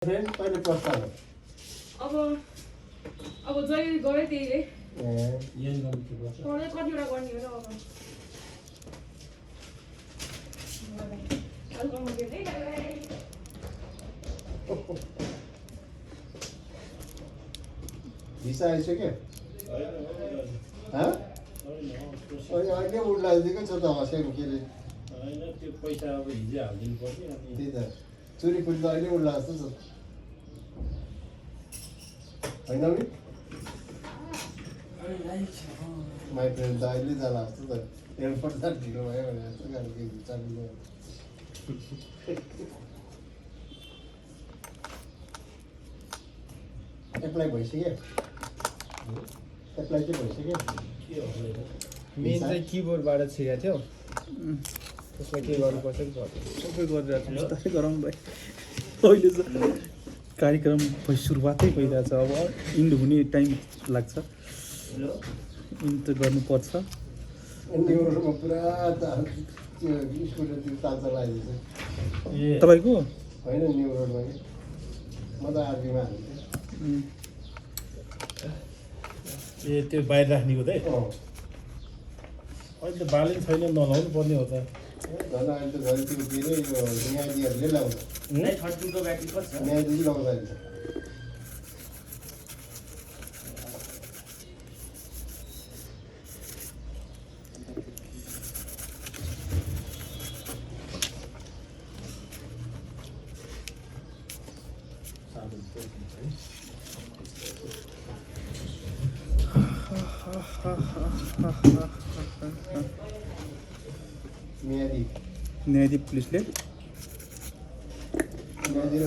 कहिले प्रस्ताव अब जहिले गयो त्यहीले यही गर्नु के गर्छ पढ्दै कतिवटा गर्ने हो र भिसा आइसक्यो अहिले उठ्ला दिएको छ त हँसेको के अरे होइन त्यो पैसा अब हिजो हालिदिनु पर्ने अनि त्यही त चुरी फुरी त अहिले उठ्ला जस्तो छ होइन नि माइ फ्रेन्ड त अहिले जाला जस्तो त एयरपोर्ट त ढिलो भयो भने जस्तो गाडी के भिसा दिनु एप्लाई भइसक्यो एप्लाई चाहिँ भइसक्यो के हो मेन चाहिँ किबोर्डबाट छिरेको थियो त्यसलाई के गर्नुपर्छ कि सबै गरिरहेको छु बिस्तारै गरौँ भाइ अहिले चाहिँ कार्यक्रम सुरुवातै भइरहेछ अब इन्ड हुने टाइम लाग्छ इन्ड त गर्नुपर्छ न्युरोमा पुरा त्यो स्कुटर तालचा लगाइदिन्छ तपाईँको होइन न्यु रोडमा कि म त आर्मीमा हाल्थेँ ए त्यो बाहिर राख्ने हो त अँ अहिले त बाले छैन नलाउनु पर्ने हो त झन् अहिले त झन् त्यो के अरे यो न्यायाधीहरूले लाउँछ न्यायाधीले लाउँछ अहिले न्यायाधीश न्यायाधीश पुलिसले न्यायाधीश